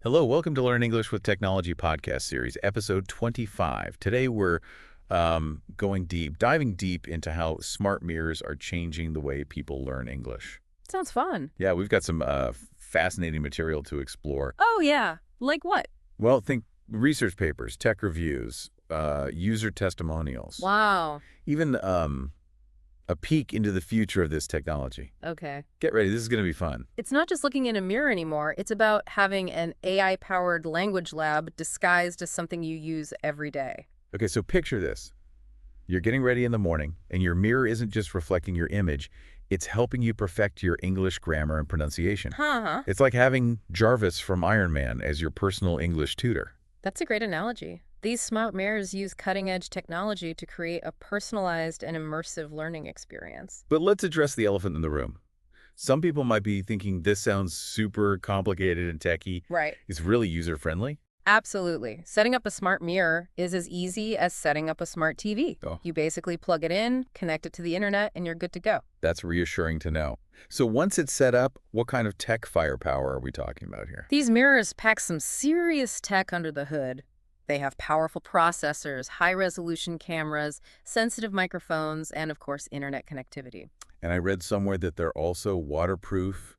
Hello, welcome to Learn English with Technology podcast series, episode 25. Today we're diving deep into how smart mirrors are changing the way people learn English. Sounds fun. Yeah, we've got some fascinating material to explore. Oh, yeah. Like what? Well, think research papers, tech reviews, user testimonials, Wow. even a peek into the future of this technology. Okay. Get ready, this is going to be fun. It's not just looking in a mirror anymore. It's about having an AI-powered language lab disguised as something you use every day. Okay, so picture this. You're getting ready in the morning, and your mirror isn't just reflecting your image, it's helping you perfect your English grammar and pronunciation. Huh. It's like having Jarvis from Iron Man as your personal English tutor. That's a great analogy. These smart mirrors use cutting-edge technology to create a personalized and immersive learning experience. But let's address the elephant in the room. Some people might be thinking this sounds super complicated and techy. Right. It's really user-friendly. Absolutely. Setting up a smart mirror is as easy as setting up a smart TV. Oh. You basically plug it in, connect it to the internet, and you're good to go. That's reassuring to know. So once it's set up, what kind of tech firepower are we talking about here? These mirrors pack some serious tech under the hood. They have powerful processors, high-resolution cameras, sensitive microphones, and of course, internet connectivity. And I read somewhere that they're also waterproof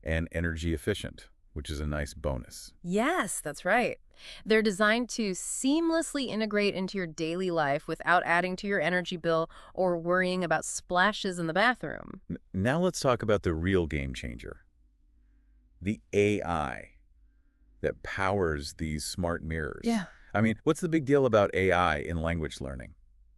and energy efficient, which is a nice bonus. Yes, that's right. They're designed to seamlessly integrate into your daily life without adding to your energy bill or worrying about splashes in the bathroom. Now let's talk about the real game changer. The AI that powers these smart mirrors. Yeah. I mean, what's the big deal about AI in language learning?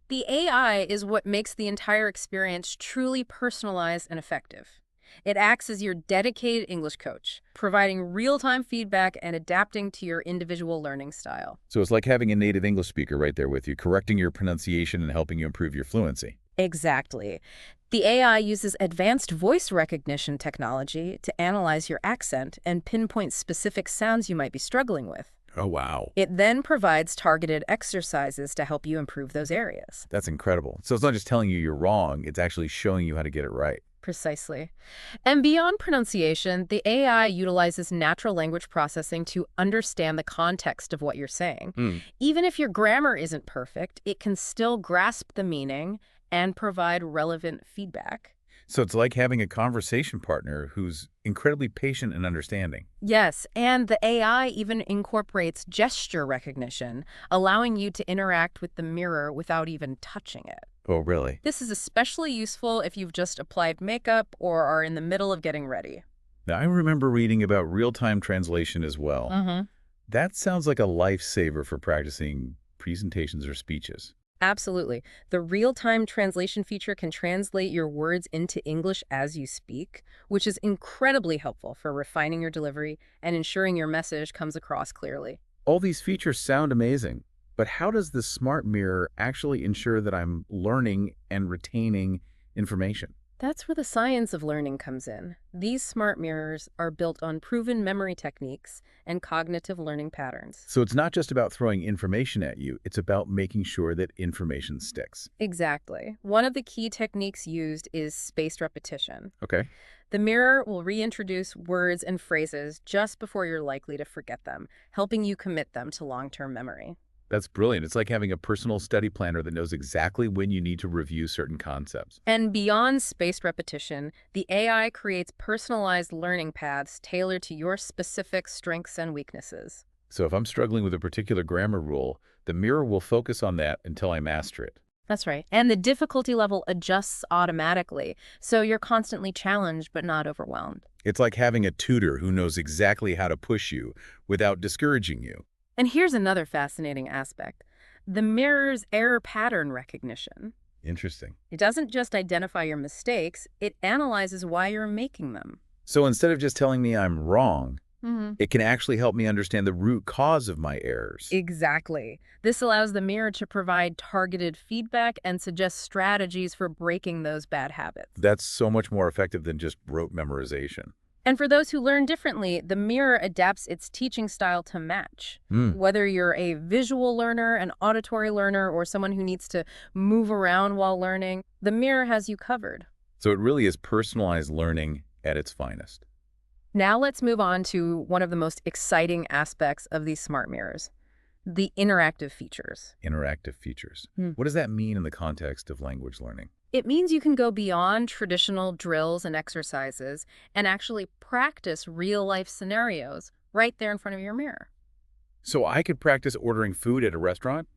The AI is what makes the entire experience truly personalized and effective. It acts as your dedicated English coach, providing real-time feedback and adapting to your individual learning style. So it's like having a native English speaker right there with you, correcting your pronunciation and helping you improve your fluency. Exactly. The AI uses advanced voice recognition technology to analyze your accent and pinpoint specific sounds you might be struggling with. Oh, wow. It then provides targeted exercises to help you improve those areas. That's incredible. So it's not just telling you you're wrong, it's actually showing you how to get it right. Precisely. And beyond pronunciation, the AI utilizes natural language processing to understand the context of what you're saying. Even if your grammar isn't perfect, it can still grasp the meaning and provide relevant feedback. So it's like having a conversation partner who's incredibly patient and understanding. Yes, and the AI even incorporates gesture recognition, allowing you to interact with the mirror without even touching it. Oh, really? This is especially useful if you've just applied makeup or are in the middle of getting ready. Now, I remember reading about real-time translation as well. That sounds like a lifesaver for practicing presentations or speeches. Absolutely. The real-time translation feature can translate your words into English as you speak, which is incredibly helpful for refining your delivery and ensuring your message comes across clearly. All these features sound amazing, but how does the smart mirror actually ensure that I'm learning and retaining information? That's where the science of learning comes in. These smart mirrors are built on proven memory techniques and cognitive learning patterns. So it's not just about throwing information at you, it's about making sure that information sticks. Exactly. One of the key techniques used is spaced repetition. Okay. The mirror will reintroduce words and phrases just before you're likely to forget them, helping you commit them to long-term memory. That's brilliant. It's like having a personal study planner that knows exactly when you need to review certain concepts. And beyond spaced repetition, the AI creates personalized learning paths tailored to your specific strengths and weaknesses. So if I'm struggling with a particular grammar rule, the mirror will focus on that until I master it. That's right. And the difficulty level adjusts automatically, so you're constantly challenged but not overwhelmed. It's like having a tutor who knows exactly how to push you without discouraging you. And here's another fascinating aspect. The mirror's error pattern recognition. Interesting. It doesn't just identify your mistakes, it analyzes why you're making them. So instead of just telling me I'm wrong, it can actually help me understand the root cause of my errors. Exactly. This allows the mirror to provide targeted feedback and suggest strategies for breaking those bad habits. That's so much more effective than just rote memorization. And for those who learn differently, the mirror adapts its teaching style to match. Whether you're a visual learner, an auditory learner, or someone who needs to move around while learning, the mirror has you covered. So it really is personalized learning at its finest. Now let's move on to one of the most exciting aspects of these smart mirrors, the interactive features. Interactive features. Hmm. What does that mean in the context of language learning? It means you can go beyond traditional drills and exercises and actually practice real-life scenarios right there in front of your mirror. So I could practice ordering food at a restaurant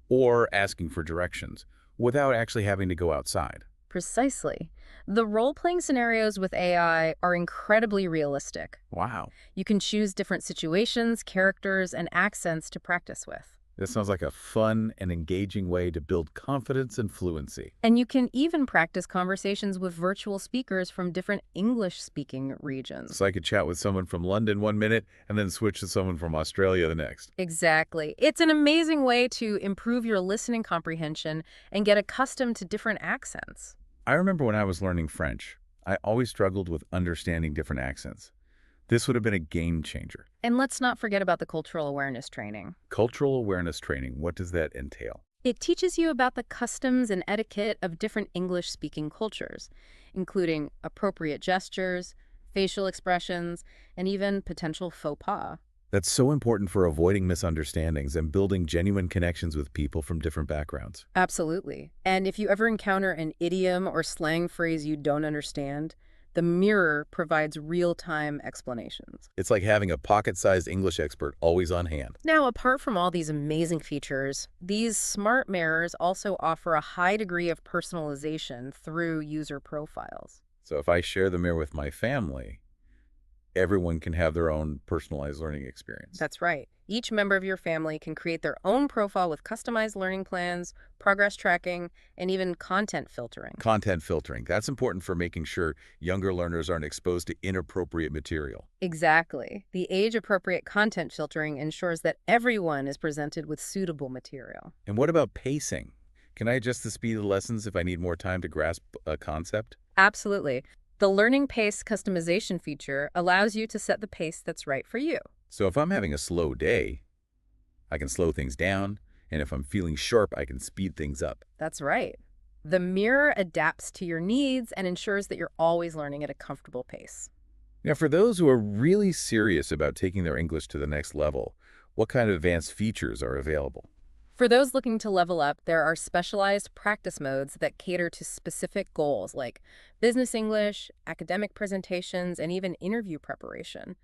or asking for directions without actually having to go outside. Precisely. The role-playing scenarios with AI are incredibly realistic. Wow. You can choose different situations, characters, and accents to practice with. This sounds like a fun and engaging way to build confidence and fluency. And you can even practice conversations with virtual speakers from different English-speaking regions. So I could chat with someone from London one minute and then switch to someone from Australia the next. Exactly. It's an amazing way to improve your listening comprehension and get accustomed to different accents. I remember when I was learning French, I always struggled with understanding different accents. This would have been a game changer. And let's not forget about the cultural awareness training. Cultural awareness training, what does that entail? It teaches you about the customs and etiquette of different English-speaking cultures, including appropriate gestures, facial expressions, and even potential faux pas. That's so important for avoiding misunderstandings and building genuine connections with people from different backgrounds. Absolutely. And if you ever encounter an idiom or slang phrase you don't understand, the mirror provides real-time explanations. It's like having a pocket-sized English expert always on hand. Now, apart from all these amazing features, these smart mirrors also offer a high degree of personalization through user profiles. So if I share the mirror with my family, everyone can have their own personalized learning experience. That's right. Each member of your family can create their own profile with customized learning plans, progress tracking, and even content filtering. Content filtering. That's important for making sure younger learners aren't exposed to inappropriate material. Exactly. The age-appropriate content filtering ensures that everyone is presented with suitable material. And what about pacing? Can I adjust the speed of the lessons if I need more time to grasp a concept? Absolutely. The learning pace customization feature allows you to set the pace that's right for you. So if I'm having a slow day, I can slow things down, and if I'm feeling sharp, I can speed things up. That's right. The mirror adapts to your needs and ensures that you're always learning at a comfortable pace. Now, for those who are really serious about taking their English to the next level, what kind of advanced features are available? For those looking to level up, there are specialized practice modes that cater to specific goals like business English, academic presentations, and even interview preparation.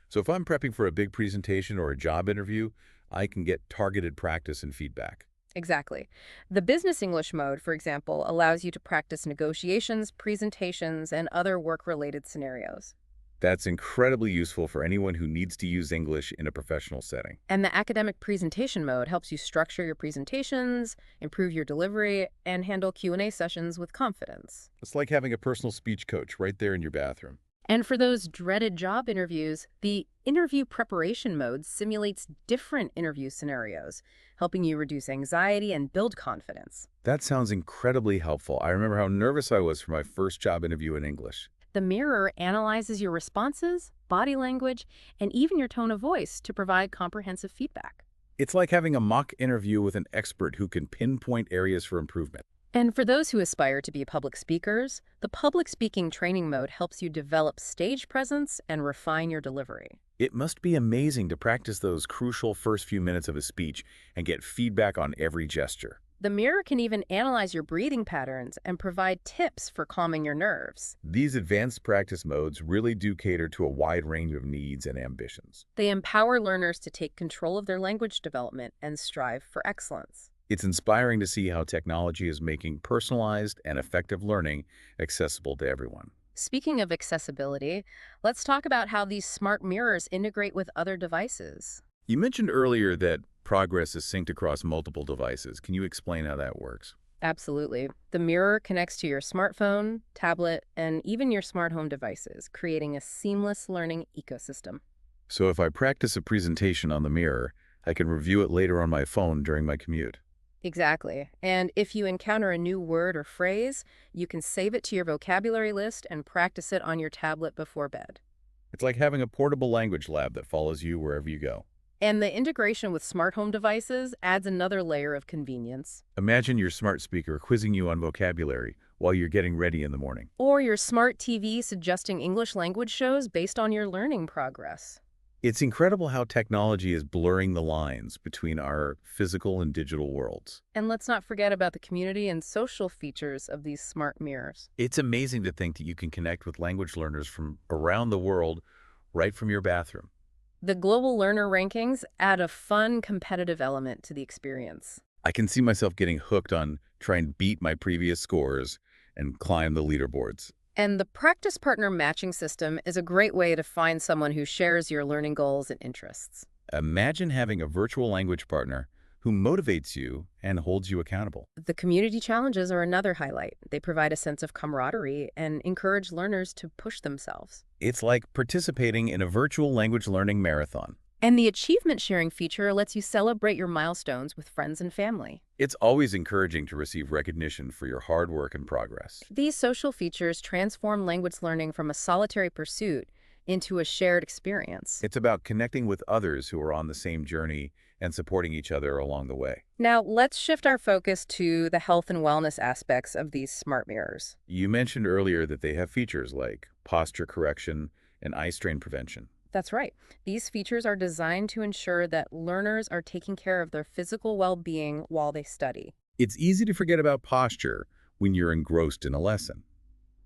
So if I'm prepping for a big presentation or a job interview, I can get targeted practice and feedback. Exactly. The business English mode, for example, allows you to practice negotiations, presentations, and other work-related scenarios. That's incredibly useful for anyone who needs to use English in a professional setting. And the academic presentation mode helps you structure your presentations, improve your delivery, and handle Q&A sessions with confidence. It's like having a personal speech coach right there in your bathroom. And for those dreaded job interviews, the interview preparation mode simulates different interview scenarios, helping you reduce anxiety and build confidence. That sounds incredibly helpful. I remember how nervous I was for my first job interview in English. The mirror analyzes your responses, body language, and even your tone of voice to provide comprehensive feedback. It's like having a mock interview with an expert who can pinpoint areas for improvement. And for those who aspire to be public speakers, the public speaking training mode helps you develop stage presence and refine your delivery. It must be amazing to practice those crucial first few minutes of a speech and get feedback on every gesture. The mirror can even analyze your breathing patterns and provide tips for calming your nerves. These advanced practice modes really do cater to a wide range of needs and ambitions. They empower learners to take control of their language development and strive for excellence. It's inspiring to see how technology is making personalized and effective learning accessible to everyone. Speaking of accessibility, let's talk about how these smart mirrors integrate with other devices. You mentioned earlier that progress is synced across multiple devices. Can you explain how that works? Absolutely. The mirror connects to your smartphone, tablet, and even your smart home devices, creating a seamless learning ecosystem. So if I practice a presentation on the mirror, I can review it later on my phone during my commute. Exactly. And if you encounter a new word or phrase, you can save it to your vocabulary list and practice it on your tablet before bed. It's like having a portable language lab that follows you wherever you go. And the integration with smart home devices adds another layer of convenience. Imagine your smart speaker quizzing you on vocabulary while you're getting ready in the morning. Or your smart TV suggesting English language shows based on your learning progress. It's incredible how technology is blurring the lines between our physical and digital worlds. And let's not forget about the community and social features of these smart mirrors. It's amazing to think that you can connect with language learners from around the world right from your bathroom. The global learner rankings add a fun, competitive element to the experience. I can see myself getting hooked on trying to beat my previous scores and climb the leaderboards. And the practice partner matching system is a great way to find someone who shares your learning goals and interests. Imagine having a virtual language partner who motivates you and holds you accountable. The community challenges are another highlight. They provide a sense of camaraderie and encourage learners to push themselves. It's like participating in a virtual language learning marathon. And the achievement sharing feature lets you celebrate your milestones with friends and family. It's always encouraging to receive recognition for your hard work and progress. These social features transform language learning from a solitary pursuit into a shared experience. It's about connecting with others who are on the same journey and supporting each other along the way. Now, let's shift our focus to the health and wellness aspects of these smart mirrors. You mentioned earlier that they have features like posture correction and eye strain prevention. That's right. These features are designed to ensure that learners are taking care of their physical well-being while they study. It's easy to forget about posture when you're engrossed in a lesson.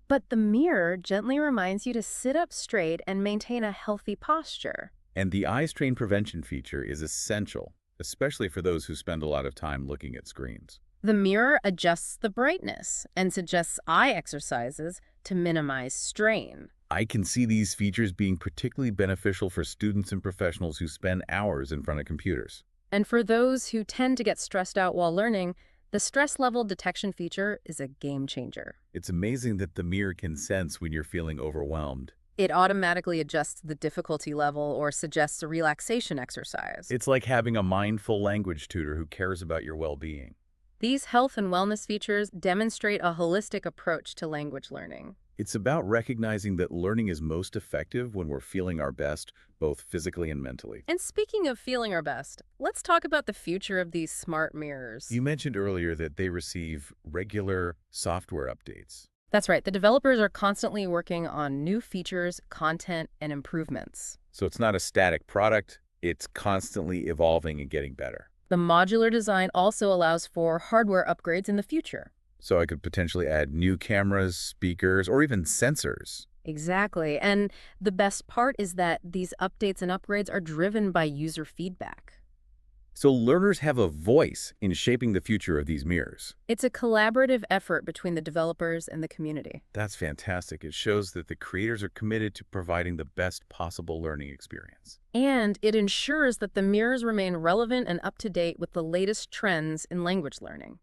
But the mirror gently reminds you to sit up straight and maintain a healthy posture. And the eye strain prevention feature is essential, especially for those who spend a lot of time looking at screens. The mirror adjusts the brightness and suggests eye exercises to minimize strain. I can see these features being particularly beneficial for students and professionals who spend hours in front of computers. And for those who tend to get stressed out while learning, the stress level detection feature is a game changer. It's amazing that the mirror can sense when you're feeling overwhelmed. It automatically adjusts the difficulty level or suggests a relaxation exercise. It's like having a mindful language tutor who cares about your well-being. These health and wellness features demonstrate a holistic approach to language learning. It's about recognizing that learning is most effective when we're feeling our best, both physically and mentally. And speaking of feeling our best, let's talk about the future of these smart mirrors. You mentioned earlier that they receive regular software updates. That's right. The developers are constantly working on new features, content, and improvements. So it's not a static product, it's constantly evolving and getting better. The modular design also allows for hardware upgrades in the future. So I could potentially add new cameras, speakers, or even sensors. Exactly. And the best part is that these updates and upgrades are driven by user feedback. So learners have a voice in shaping the future of these mirrors. It's a collaborative effort between the developers and the community. That's fantastic. It shows that the creators are committed to providing the best possible learning experience. And it ensures that the mirrors remain relevant and up to date with the latest trends in language learning.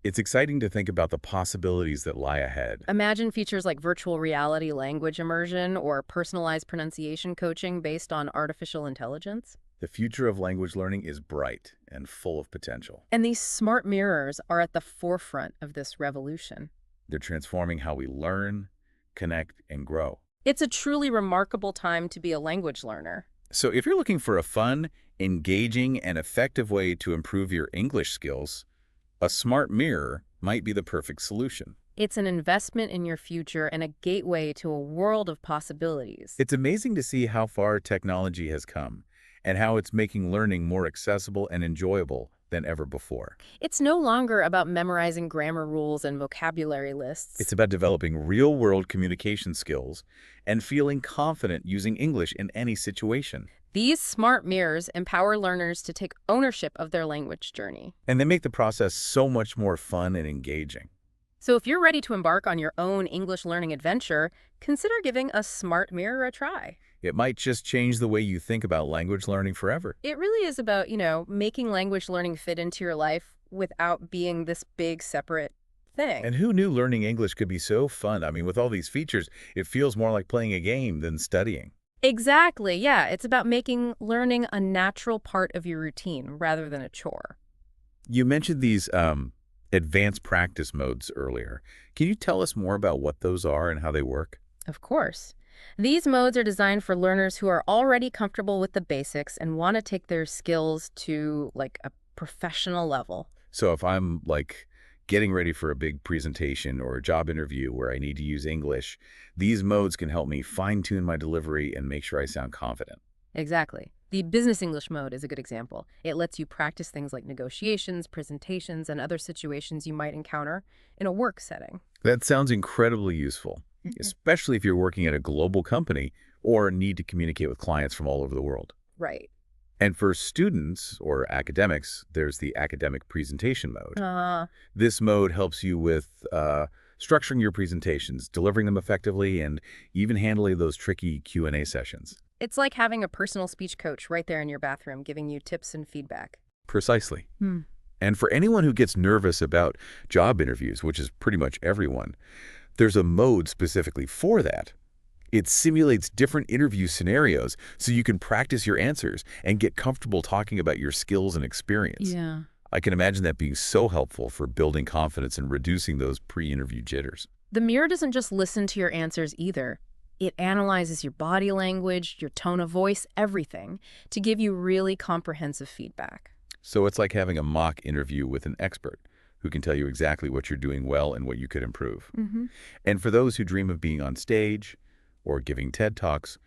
It's exciting to think about the possibilities that lie ahead. Imagine features like virtual reality language immersion or personalized pronunciation coaching based on artificial intelligence. The future of language learning is bright and full of potential. And these smart mirrors are at the forefront of this revolution. They're transforming how we learn, connect, and grow. It's a truly remarkable time to be a language learner. So if you're looking for a fun, engaging, and effective way to improve your English skills, a smart mirror might be the perfect solution. It's an investment in your future and a gateway to a world of possibilities. It's amazing to see how far technology has come and how it's making learning more accessible and enjoyable than ever before. It's no longer about memorizing grammar rules and vocabulary lists. It's about developing real-world communication skills and feeling confident using English in any situation. These smart mirrors empower learners to take ownership of their language journey. And they make the process so much more fun and engaging. So if you're ready to embark on your own English learning adventure, consider giving a smart mirror a try. It might just change the way you think about language learning forever. It really is about, making language learning fit into your life without being this big separate thing. And who knew learning English could be so fun? I mean, with all these features, it feels more like playing a game than studying. Exactly, yeah. It's about making learning a natural part of your routine rather than a chore. You mentioned these advanced practice modes earlier. Can you tell us more about what those are and how they work? Of course. These modes are designed for learners who are already comfortable with the basics and want to take their skills to, like, a professional level. So if I'm, getting ready for a big presentation or a job interview where I need to use English, these modes can help me fine-tune my delivery and make sure I sound confident. Exactly. The business English mode is a good example. It lets you practice things like negotiations, presentations, and other situations you might encounter in a work setting. That sounds incredibly useful, Mhm. especially if you're working at a global company or need to communicate with clients from all over the world. Right. And for students or academics, there's the academic presentation mode. Uh, This mode helps you with structuring your presentations, delivering them effectively, and even handling those tricky Q&A sessions. it's like having a personal speech coach right there in your bathroom giving you tips and feedback. Precisely. Hmm. And for anyone who gets nervous about job interviews, which is pretty much everyone, there's a mode specifically for that. It simulates different interview scenarios so you can practice your answers and get comfortable talking about your skills and experience. Yeah. I can imagine that being so helpful for building confidence and reducing those pre-interview jitters. The mirror doesn't just listen to your answers either. It analyzes your body language, your tone of voice, everything, to give you really comprehensive feedback. So it's like having a mock interview with an expert who can tell you exactly what you're doing well and what you could improve. Mm-hmm. And for those who dream of being on stage or giving TED Talks,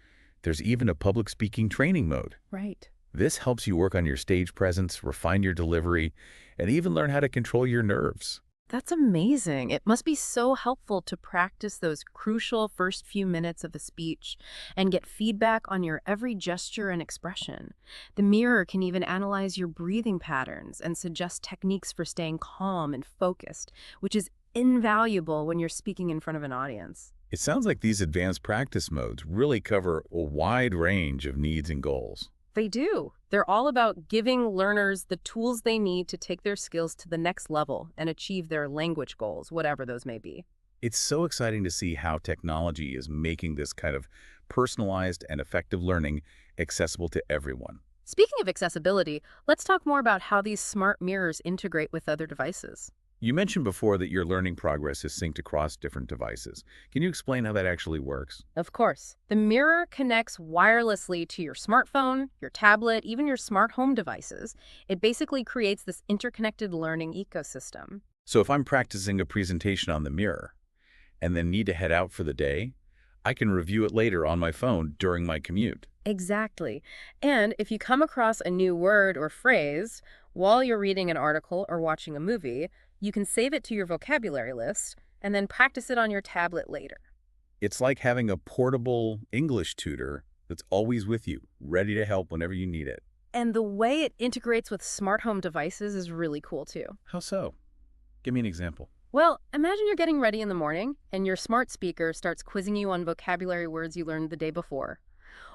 there's even a public speaking training mode. Right. This helps you work on your stage presence, refine your delivery, and even learn how to control your nerves. That's amazing. It must be so helpful to practice those crucial first few minutes of the speech and get feedback on your every gesture and expression. The mirror can even analyze your breathing patterns and suggest techniques for staying calm and focused, which is invaluable when you're speaking in front of an audience. It sounds like these advanced practice modes really cover a wide range of needs and goals. They do. They're all about giving learners the tools they need to take their skills to the next level and achieve their language goals, whatever those may be. It's so exciting to see how technology is making this kind of personalized and effective learning accessible to everyone. Speaking of accessibility, let's talk more about how these smart mirrors integrate with other devices. You mentioned before that your learning progress is synced across different devices. Can you explain how that actually works? Of course, the mirror connects wirelessly to your smartphone, your tablet, even your smart home devices. It basically creates this interconnected learning ecosystem. So if I'm practicing a presentation on the mirror and then need to head out for the day, I can review it later on my phone during my commute. Exactly. And if you come across a new word or phrase while you're reading an article or watching a movie, you can save it to your vocabulary list and then practice it on your tablet later. It's like having a portable English tutor that's always with you, ready to help whenever you need it. And the way it integrates with smart home devices is really cool too. How so? Give me an example. Well, imagine you're getting ready in the morning and your smart speaker starts quizzing you on vocabulary words you learned the day before.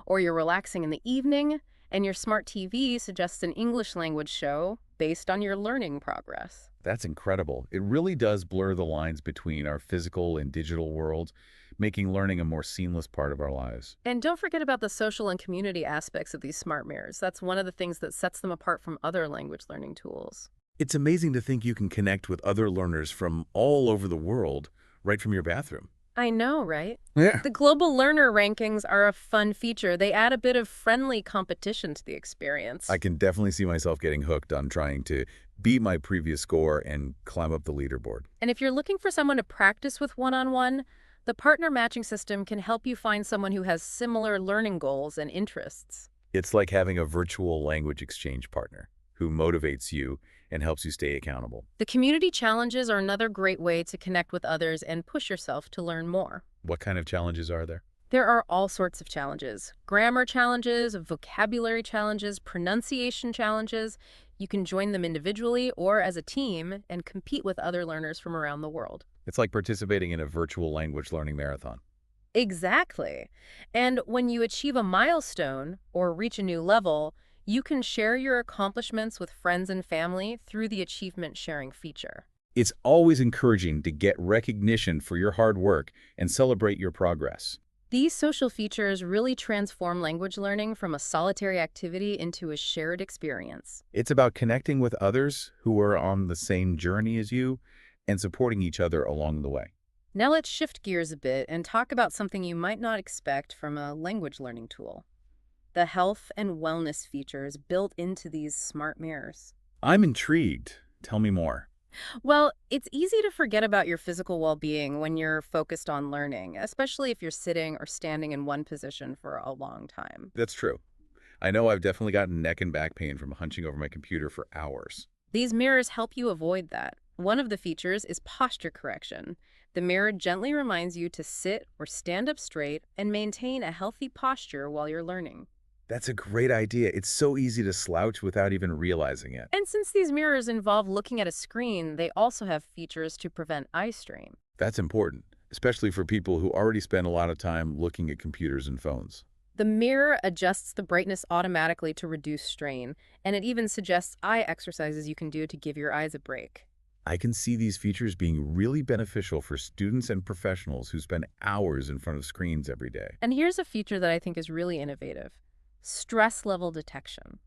Or you're relaxing in the evening and your smart TV suggests an English language show based on your learning progress. That's incredible. It really does blur the lines between our physical and digital worlds, making learning a more seamless part of our lives. And don't forget about the social and community aspects of these smart mirrors. That's one of the things that sets them apart from other language learning tools. It's amazing to think you can connect with other learners from all over the world right from your bathroom. I know, right? Yeah. The global learner rankings are a fun feature. They add a bit of friendly competition to the experience. I can definitely see myself getting hooked on trying to beat my previous score and climb up the leaderboard. And if you're looking for someone to practice with one-on-one, the partner matching system can help you find someone who has similar learning goals and interests. It's like having a virtual language exchange partner who motivates you and helps you stay accountable. The community challenges are another great way to connect with others and push yourself to learn more. What kind of challenges are there? There are all sorts of challenges. Grammar challenges, vocabulary challenges, pronunciation challenges. You can join them individually or as a team and compete with other learners from around the world. It's like participating in a virtual language learning marathon. Exactly. And when you achieve a milestone or reach a new level, you can share your accomplishments with friends and family through the achievement sharing feature. It's always encouraging to get recognition for your hard work and celebrate your progress. These social features really transform language learning from a solitary activity into a shared experience. It's about connecting with others who are on the same journey as you and supporting each other along the way. Now let's shift gears a bit and talk about something you might not expect from a language learning tool: the health and wellness features built into these smart mirrors. I'm intrigued. Tell me more. Well, it's easy to forget about your physical well-being when you're focused on learning, especially if you're sitting or standing in one position for a long time. That's true. I know I've definitely gotten neck and back pain from hunching over my computer for hours. These mirrors help you avoid that. One of the features is posture correction. The mirror gently reminds you to sit or stand up straight and maintain a healthy posture while you're learning. That's a great idea. It's so easy to slouch without even realizing it. And since these mirrors involve looking at a screen, they also have features to prevent eye strain. That's important, especially for people who already spend a lot of time looking at computers and phones. The mirror adjusts the brightness automatically to reduce strain, and it even suggests eye exercises you can do to give your eyes a break. I can see these features being really beneficial for students and professionals who spend hours in front of screens every day. And here's a feature that I think is really innovative: stress level detection.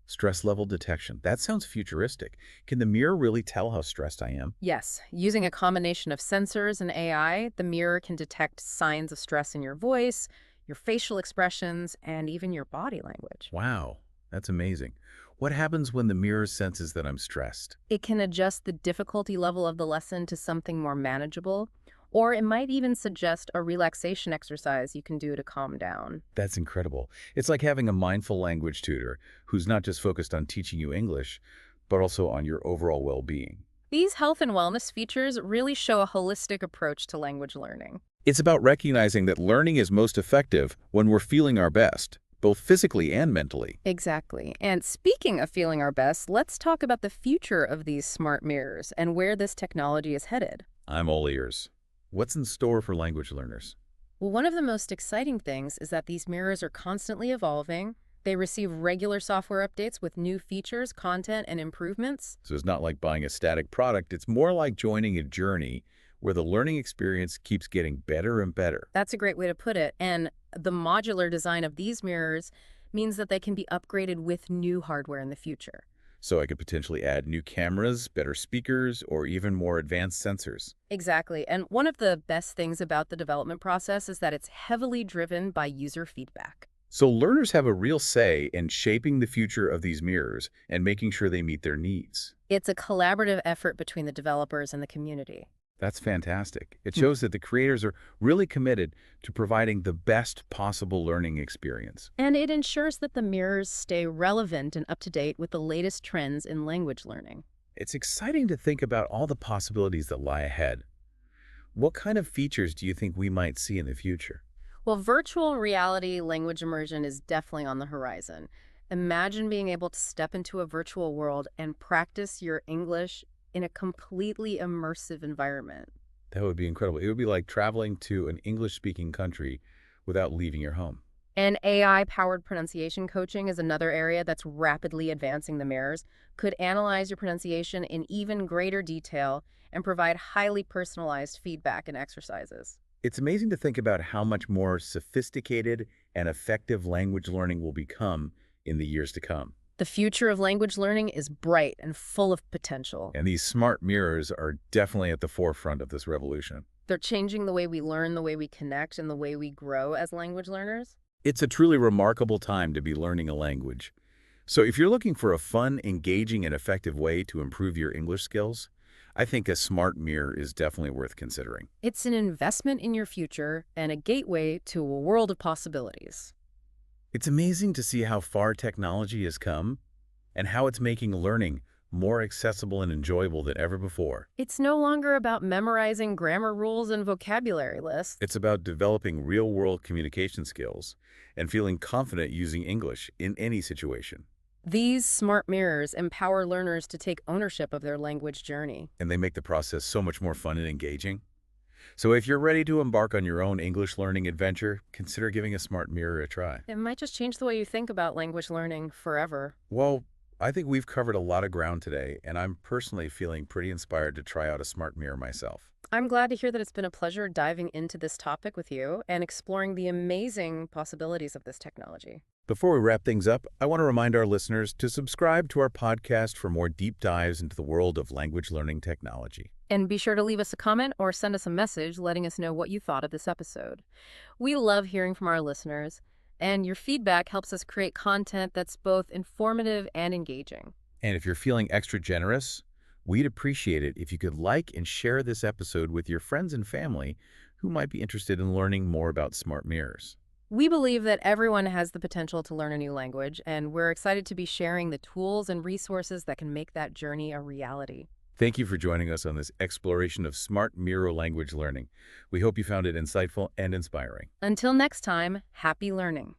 Stress level detection. That sounds futuristic. Can the mirror really tell how stressed I am? Yes, using a combination of sensors and AI, the mirror can detect signs of stress in your voice, your facial expressions, and even your body language. Wow, that's amazing. What happens when the mirror senses that I'm stressed? It can adjust the difficulty level of the lesson to something more manageable, or it might even suggest a relaxation exercise you can do to calm down. That's incredible. It's like having a mindful language tutor who's not just focused on teaching you English, but also on your overall well-being. These health and wellness features really show a holistic approach to language learning. It's about recognizing that learning is most effective when we're feeling our best, both physically and mentally. Exactly. And speaking of feeling our best, let's talk about the future of these smart mirrors and where this technology is headed. I'm all ears. What's in store for language learners? Well, one of the most exciting things is that these mirrors are constantly evolving. They receive regular software updates with new features, content, and improvements. So it's not like buying a static product. It's more like joining a journey where the learning experience keeps getting better and better. That's a great way to put it. And the modular design of these mirrors means that they can be upgraded with new hardware in the future. So I could potentially add new cameras, better speakers, or even more advanced sensors. Exactly. And one of the best things about the development process is that it's heavily driven by user feedback. So learners have a real say in shaping the future of these mirrors and making sure they meet their needs. It's a collaborative effort between the developers and the community. That's fantastic. It shows that the creators are really committed to providing the best possible learning experience. And it ensures that the mirrors stay relevant and up to date with the latest trends in language learning. It's exciting to think about all the possibilities that lie ahead. What kind of features do you think we might see in the future? Well, virtual reality language immersion is definitely on the horizon. Imagine being able to step into a virtual world and practice your English in a completely immersive environment. That would be incredible. It would be like traveling to an English-speaking country without leaving your home. And AI-powered pronunciation coaching is another area that's rapidly advancing. The mirrors could analyze your pronunciation in even greater detail and provide highly personalized feedback and exercises. It's amazing to think about how much more sophisticated and effective language learning will become in the years to come. The future of language learning is bright and full of potential. And these smart mirrors are definitely at the forefront of this revolution. They're changing the way we learn, the way we connect, and the way we grow as language learners. It's a truly remarkable time to be learning a language. So if you're looking for a fun, engaging, and effective way to improve your English skills, I think a smart mirror is definitely worth considering. It's an investment in your future and a gateway to a world of possibilities. It's amazing to see how far technology has come and how it's making learning more accessible and enjoyable than ever before. It's no longer about memorizing grammar rules and vocabulary lists. It's about developing real-world communication skills and feeling confident using English in any situation. These smart mirrors empower learners to take ownership of their language journey. And they make the process so much more fun and engaging. So if you're ready to embark on your own English learning adventure, consider giving a smart mirror a try. It might just change the way you think about language learning forever. Well, I think we've covered a lot of ground today, and I'm personally feeling pretty inspired to try out a smart mirror myself. I'm glad to hear that it's been a pleasure diving into this topic with you and exploring the amazing possibilities of this technology. Before we wrap things up, I want to remind our listeners to subscribe to our podcast for more deep dives into the world of language learning technology. And be sure to leave us a comment or send us a message letting us know what you thought of this episode. We love hearing from our listeners, and your feedback helps us create content that's both informative and engaging. And if you're feeling extra generous, We'd appreciate it if you could like and share this episode with your friends and family who might be interested in learning more about smart mirrors. We believe that everyone has the potential to learn a new language, and we're excited to be sharing the tools and resources that can make that journey a reality. Thank you for joining us on this exploration of smart mirror language learning. We hope you found it insightful and inspiring. Until next time, happy learning.